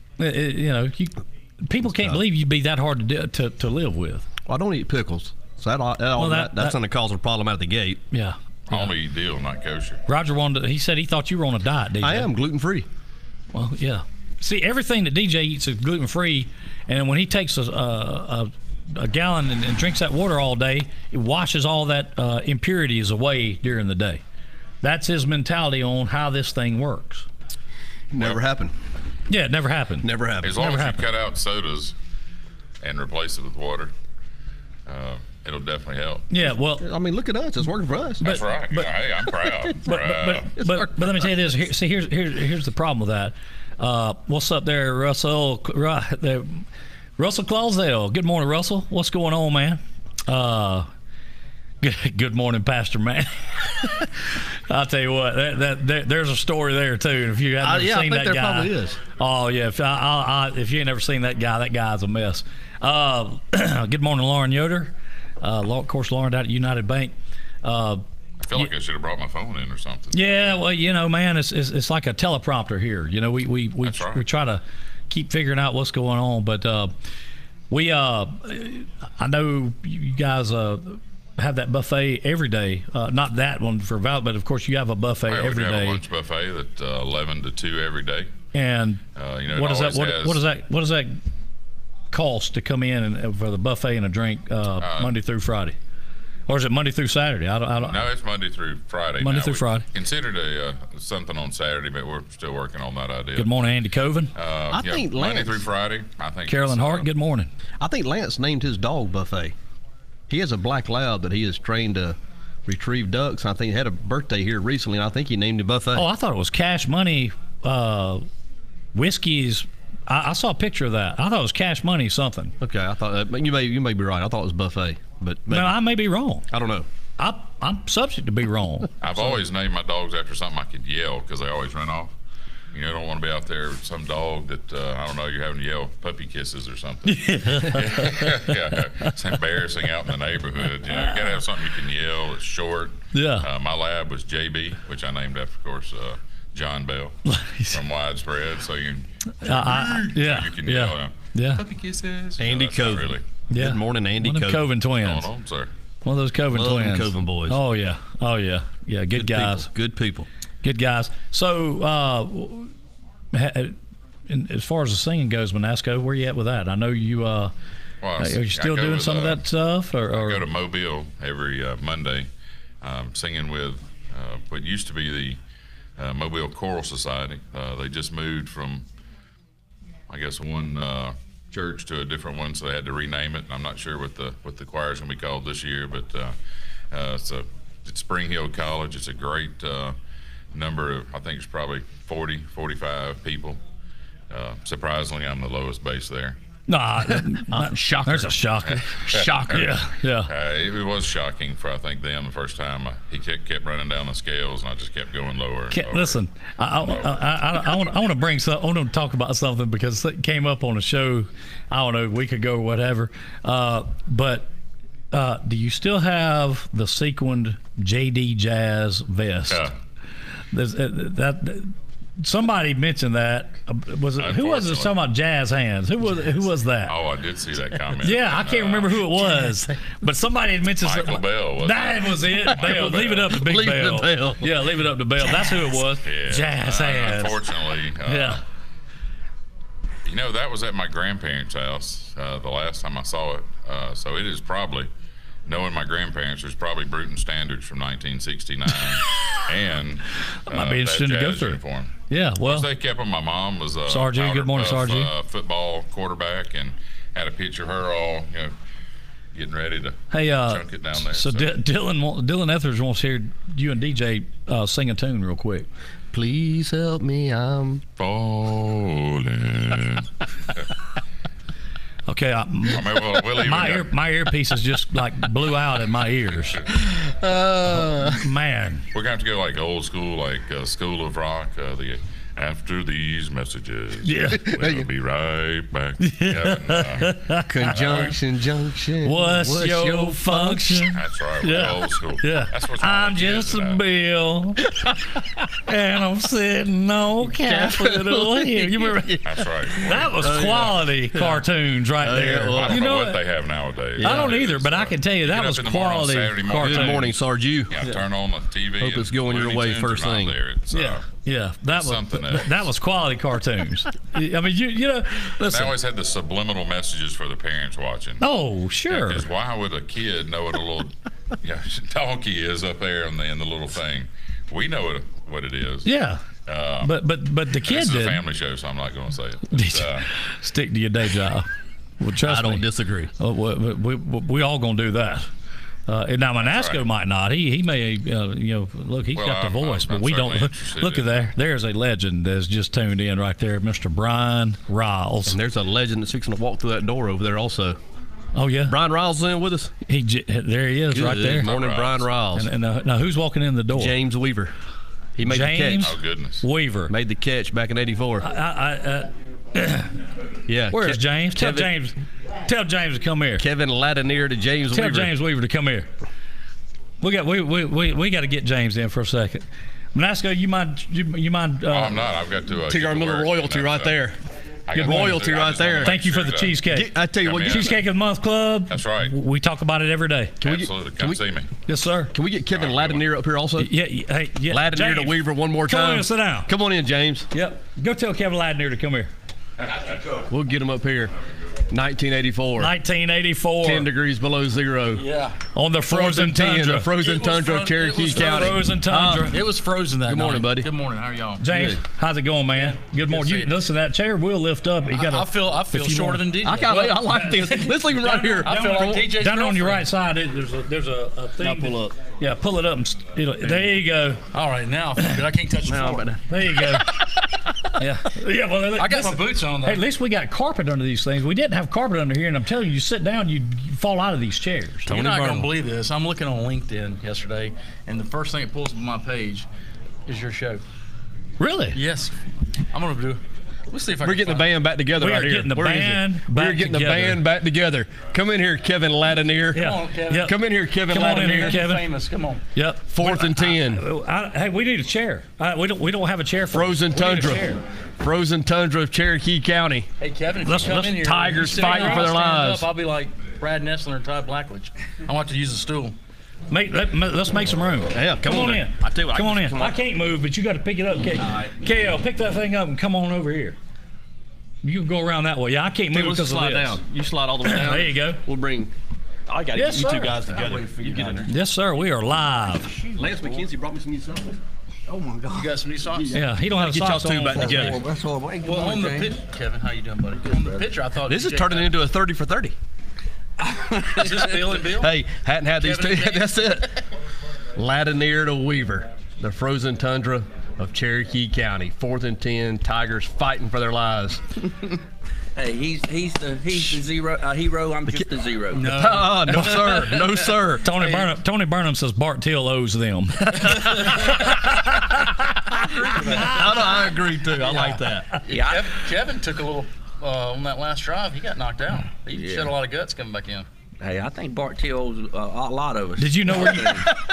People can't believe you'd be that hard to live with. Well, I don't eat pickles, so that's going to cause a problem out the gate. Yeah. I only eat dill, not kosher. Roger he said he thought you were on a diet, DJ. I am gluten-free. Well, yeah. See, everything that DJ eats is gluten-free, and when he takes a gallon and drinks that water all day, it washes all that impurities away during the day. That's his mentality on how this thing works. Never happened. Yeah, it never happened. Never happened. As long Never as happened. you cut out sodas and replace it with water, it'll definitely help. Yeah, well, I mean, look at us. It's working for us. That's right. Hey, I'm proud. but let me tell you this. Here's the problem with that. What's up there, Russell? Russell Clausdale. Good morning, Russell. What's going on, man? Good morning, Pastor Man. I'll tell you what. There's a story there too. If you haven't seen that guy, probably is. Oh yeah. If you ain't never seen that guy's a mess. Good morning, Lauren Yoder. Of course, Lauren out at United Bank. I feel like I should have brought my phone in or something. Yeah, well, man, it's like a teleprompter here. We That's right. we try to keep figuring out what's going on, but I know you guys have that buffet every day. Not that one for Val, but of course you have a buffet every we have day. a lunch buffet that 11 to 2 every day. And what does that? What does that cost to come in and for the buffet and a drink Monday through Friday? Or is it Monday through Saturday? I don't. No, it's Monday through Friday. Monday through Friday. Considered something on Saturday, but we're still working on that idea. Good morning, Andy Coven. I think Monday Lance, through Friday. I think Carolyn Hart. Good morning. I think Lance named his dog Buffet. He has a black lab that he is trained to retrieve ducks. I think he had a birthday here recently, and I think he named him Buffet. Oh, I thought it was Cash Money whiskeys. I saw a picture of that. I thought it was Cash Money something. Okay, I thought you may be right. I thought it was Buffet, but No, I may be wrong. I don't know. I'm subject to be wrong. I've always named my dogs after something I could yell because they always run off. You know, don't want to be out there with some dog that, I don't know, you're having to yell puppy kisses or something. Yeah, it's embarrassing out in the neighborhood. You know, you got to have something you can yell. It's short. Yeah. My lab was JB, which I named after, of course, John Bell from Widespread. So you can yell. Yeah. Puppy kisses. Andy Coven. Really. Yeah. Good morning, Andy One of them Coven. Coven twins. Going on, sir. One of those Coven Love them twins. Coven boys. Oh yeah. Yeah. Good guys. People. Good people. Good guys. So, as far as the singing goes, Manasco, where you at with that? I know you. Are you still doing some of that stuff? Or I go to Mobile every Monday, singing with what used to be the Mobile Choral Society. They just moved from, I guess, one church to a different one, so they had to rename it. I'm not sure what the choir is going to be called this year, but it's Spring Hill College. It's a great number of, I think it's probably 40, 45 people. Surprisingly, I'm the lowest bass there. Shocker. There's a shocker. Shocker. Yeah. It was shocking for, I think, them the first time. He kept running down the scales, and I just kept going lower. And lower. Listen, I want to bring some. I want to talk about something because it came up on a show, I don't know, a week ago or whatever. But do you still have the sequined JD Jazz vest? Yeah. Somebody mentioned that. Was it who was it talking about jazz hands? Who was that? Oh, I did see that comment. Yeah, I can't remember who it was, but somebody had mentioned Michael Bell. That was it. Bell. Leave it up to Big Bell. Yeah, leave it up to Bell. That's who it was. Yeah, jazz hands. Unfortunately, yeah. You know, that was at my grandparents' house the last time I saw it. So it is probably, knowing my grandparents, there's probably Bruton Standards from 1969, and might be interesting to go through. Uniform. Yeah, well, they kept them. My mom was a Sargent. Good morning, Sargent. Football quarterback, and had a picture of her all, getting ready to chunk it down there. So Dylan Etheridge wants to hear you and DJ sing a tune real quick. Please help me, I'm falling. Okay, my earpieces just like blew out in my ears. Man, we're gonna have to go like old school, like School of Rock. After these messages, we'll be right back. Conjunction, junction. What's your function? That's right. We're old school. Yeah. That's what's I'm just a bill, and I'm sitting on Capitol Hill. You remember? That's right. That was quality cartoons right there. I don't know what they have nowadays. I don't either, but I can tell you that was quality cartoons. Good morning, Sarju. Yeah, turn on the TV. Hope it's going your way first thing. Yeah, that was quality cartoons. I mean, you know, listen. They always had the subliminal messages for the parents watching. Oh, sure. Because why would a kid know what a little donkey is up there in the little thing? We know what it is. Yeah. But the kid this is did. a family show, so I'm not going to say it. Stick to your day job. Well, trust me. I don't disagree. We all gonna do that. Now Manasco might not. He may, look, he's got the voice, but we don't. Look at there. There's a legend that's just tuned in right there, Mr. Brian Riles. And there's a legend that's fixing to walk through that door over there also. Oh yeah, Brian Riles is in with us. There he is. Good right there. Morning, Brian Riles. And now who's walking in the door? James Weaver. He made the catch. Oh goodness. Weaver made the catch back in '84. Yeah. Where's James? Tell James to come here. Kevin Ladinier to James Weaver. Tell James Weaver to come here. We got to get James in for a second. Manasco, you mind? I'm not. I've got to TR Miller royalty right there. got royalty I right just wanna there. make Thank you for sure the that- cheesecake. I tell you what, Come in. Cheesecake of the Month Club. That's right. We talk about it every day. Absolutely. Come see me. Yes, sir. can we get Kevin Latimer up here also? Yeah. Hey, yeah. Latimer to James, Weaver one more Come on time. in, sit down. Come on in, James. Yep. Go tell Kevin Ladner to come here. We'll get him up here. 1984. 1984. 10 degrees below zero. Yeah. On the frozen 10, tundra. the frozen tundra of Cherokee County. Frozen tundra. It was frozen that Good morning, night. buddy. Good morning. How are y'all? James, Good. how's it going, man? Good morning. see You, you. listen, that chair will lift up. You gotta, I feel if you shorter want- than DJ. I like this. Let's leave him right here. I feel like DJ's Down on your girlfriend. right side, there's a thing. Now pull up. Yeah, pull it up. And there you go. All right, now I feel good. I can't touch the floor. There you go. Yeah. Yeah. Well, I got my boots on though. Hey, at least we got carpet under these things. We didn't have carpet under here, and I'm telling you, you sit down, you fall out of these chairs. You're not going to believe this. I'm looking on LinkedIn yesterday, and the first thing that pulls up on my page is your show. Really? Yes. I'm going to do it. Let's see if I We're can getting the find band back together We right are here. getting the Where is it? band We're back getting together. the band back together. Come in here, Kevin Latimer. Yeah. Come on, Kevin. Yep. Come in here, Kevin Come on in Latimer. here, Kevin. Famous. Come on. Yep. 4th and 10. Hey, we need a chair. We don't have a chair for Frozen we need a tundra. chair. Frozen tundra of Cherokee County. Hey, Kevin, if Let's- you come let's- in here, Tigers you sit fighting down, for their I'll stand lives. Up, I'll be like Brad Nessler and Todd Blackledge. I want to use a stool. Let's make some room. Yeah, come on in. in. I tell you what, come I on can in. just come I can't move, but you got to pick it up. KL, pick that thing up and come on over here. You can go around that way. Yeah, I can't move Let's because of slide this. down. You slide all the way down. There you go. We'll bring. I got to Yes, get you sir. two guys together. You get in there. Yes, sir. We are live. Lance McKenzie brought me some new socks. Oh my God. You got some new socks? Yeah, he don't have Get y'all socks two on. back together. That's all. Well, Well, on the picture, Kevin, how you doing, buddy? On the picture, I thought This is DJ turning into a 30 for 30. Is this Bill and Bill? Hey, hadn't had these two. Kevin and James? That's it. Latimer to Weaver, the frozen tundra of Cherokee County. 4th and 10. Tigers fighting for their lives. Hey, he's the zero hero. I'm just the zero. No, no sir, no sir. Tony Burnham says Bart Till owes them. I agree too. I like that. Yeah, Kevin took a little on that last drive. He got knocked out. He shed a lot of guts coming back in. hey, I think Bart Till owes a lot of us. Did you know where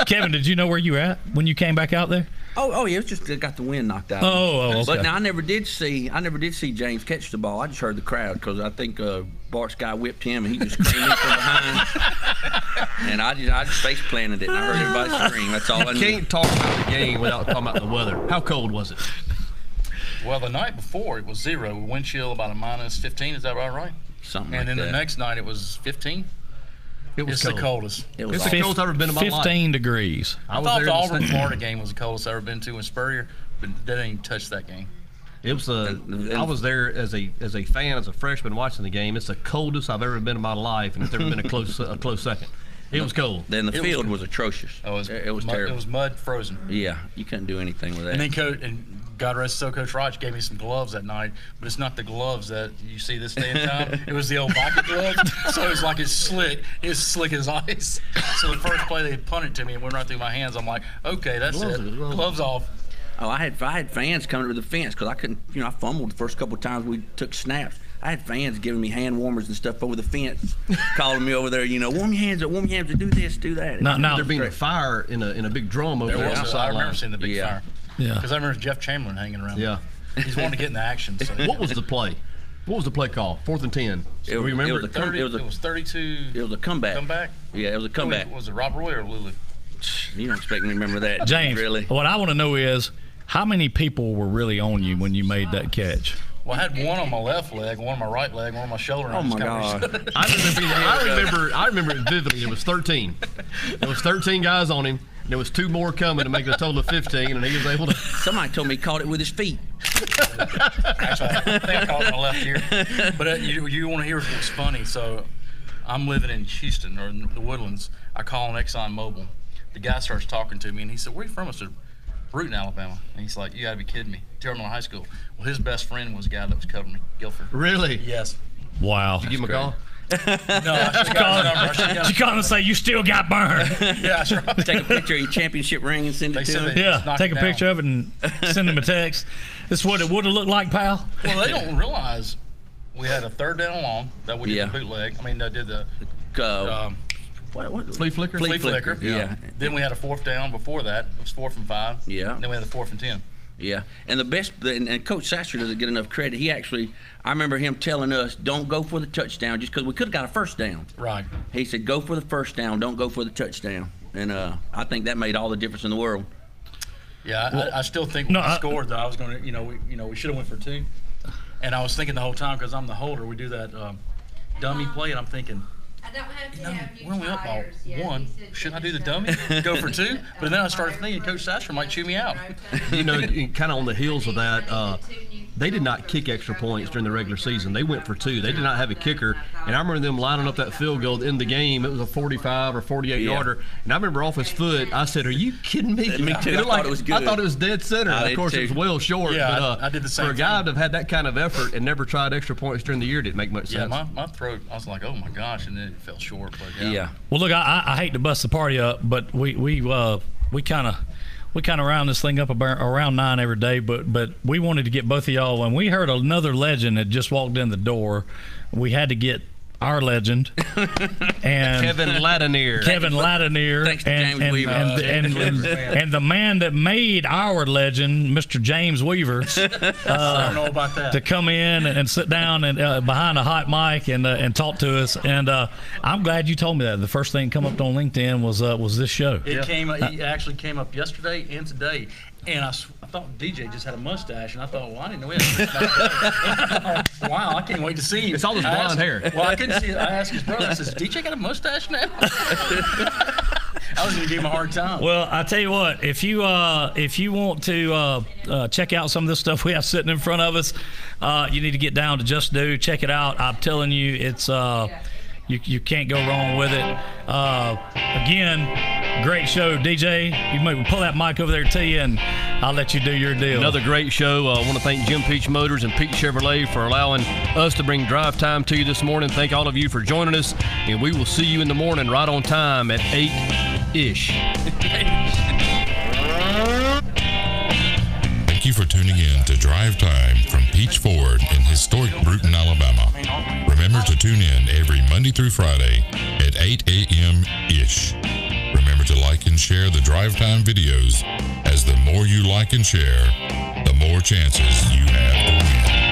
Kevin? Did you know where you were at when you came back out there? Oh yeah, it's just got the wind knocked out. Oh, okay. But now I never did see James catch the ball. I just heard the crowd because I think Bart's guy whipped him and he just came in from behind. And I just face planted it and I heard everybody scream. That's all I knew. Can't talk about the game without talking about the weather. How cold was it? Well, the night before it was 0, wind chill about a minus 15. Is that right? Something And like then that. the next night it was 15. It was It's cold. the coldest. It was It's awful. the coldest I've ever been in my life. 15 degrees. I I was thought there. the in Auburn the- Florida game was the coldest I've ever been to in Spurrier, but they didn't even touch that game. It was I was there as a fan, as a freshman watching the game. It's the coldest I've ever been in my life, and it's never been a close second. It was cold. Then the It was field good. was atrocious. Oh, it was mud, terrible. It was mud frozen. Yeah, you couldn't do anything with that. And then God rest his soul, Coach Raj gave me some gloves that night, but it's not the gloves that you see this day and time. It was the old Biker gloves, so it was like it's slick as ice. So the first play they punted to me and went right through my hands. I'm like, okay, that's it. Gloves off. Oh, I had fans coming to the fence because I couldn't, I fumbled the first couple of times we took snaps. I had fans giving me hand warmers and stuff over the fence, calling me over there, warm your hands up, do this, do that. Now, There being a fire in a big drum over There there on the was. I remember sideline. seeing the big Yeah. fire. Yeah. Because I remember Jeff Chamberlain hanging around. Yeah. He's wanting to get in the action. So What was the play? What was the play call? 4th and 10. It was- remember? it was a 30, it was a- it was 32. It was a comeback. Comeback? Yeah, it was a comeback. Was it Rob Roy or Lulu? You don't expect me to remember that, James, really? what I want to know is how many people were really on you when you made that catch? Well, I had one on my left leg, one on my right leg, one on my shoulder. and Oh, I just my kinda- God. I remember it vividly. It was 13. There was 13 guys on him. And there was 2 more coming to make it a total of 15, and he was able to. Somebody told me he caught it with his feet. Actually, I think I caught it in my left ear. But you want to hear what's funny? So I'm living in Houston or in the Woodlands. I call an Exxon Mobil. The guy starts talking to me, and he said, "Where are you from?" I said, "Brewton, Alabama." And he's like, "You got to be kidding me." Terminal High School. Well, his best friend was a guy that was covering Guilford. Really? Yes. Wow. Give him a call. No, I should have got his number. She called and say you still got burned. Yeah, that's right. Take a picture of your championship ring and send They it to said him. that- Yeah, knock take it a down. picture of it and send him a text. This is what it would have looked like, pal. Well, they don't realize we had a 3rd down and long that we did Yeah. the bootleg. I mean, I did the What? Flea flicker? Flea flea flicker. Yeah. Then we had a 4th down before that. It was 4th and 5. Yeah. And then we had the 4th and 10. Yeah, and the best, and Coach Sasser doesn't get enough credit. He actually, I remember him telling us, don't go for the touchdown just because we could have got a first down. Right. He said, go for the first down, don't go for the touchdown. And I think that made all the difference in the world. Yeah, I still think when we scored, though, I was going to, we should have went for 2. And I was thinking the whole time, because I'm the holder, we do that dummy play, and I'm thinking, I don't have to have we're only up by 1. Should I do the dummy? Go for 2? But then I started thinking Coach Sasser might chew me out. You know, kind of on the heels of that, they did not kick extra points during the regular season. They went for 2. They did not have a kicker. And I remember them lining up that field goal in the game. It was a 45 or 48-yarder. And I remember off his foot, I said, are you kidding me? Me too. I thought it was good. I thought it was dead center. Of course, it was well short. Yeah, but, I did the same for a guy thing. to have had that kind of effort and never tried extra points during the year didn't make much sense. Yeah, my throat, I was like, oh, my gosh, and then it fell short. But Yeah. Well, look, I hate to bust the party up, but we kind of round this thing up around 9 every day, but we wanted to get both of y'all. When we heard another legend had just walked in the door, we had to get our legend and Kevin Ladinier. Thanks to James Weaver. And the man that made our legend, Mr. James Weaver, I don't know about that. to come in and sit down and behind a hot mic and talk to us. And I'm glad you told me that. The first thing that come up on LinkedIn was this show. It actually came up yesterday and today. And I thought DJ just had a mustache, and I thought, well, I didn't know he had a wow, I can't wait to see him. It's all this blonde hair. Well, I couldn't see it. I asked his brother, I says, DJ got a mustache now? I was going to give him a hard time. Well, I tell you what, if you want to check out some of this stuff we have sitting in front of us, you need to get down to Just Do. Check it out. I'm telling you, it's you can't go wrong with it. Again, great show, DJ. You might pull that mic over there to you, and I'll let you do your deal. Another great show. I want to thank Jim Peach Motors and Pete Chevrolet for allowing us to bring Drive Time to you this morning. Thank all of you for joining us, and we will see you in the morning right on time at 8-ish. Thank you for tuning in to Drive Time from Peach Ford in historic Brewton, Alabama. Remember to tune in every Monday through Friday at 8 a.m.-ish. Remember to like and share the Drive Time videos, as the more you like and share, the more chances you have to win.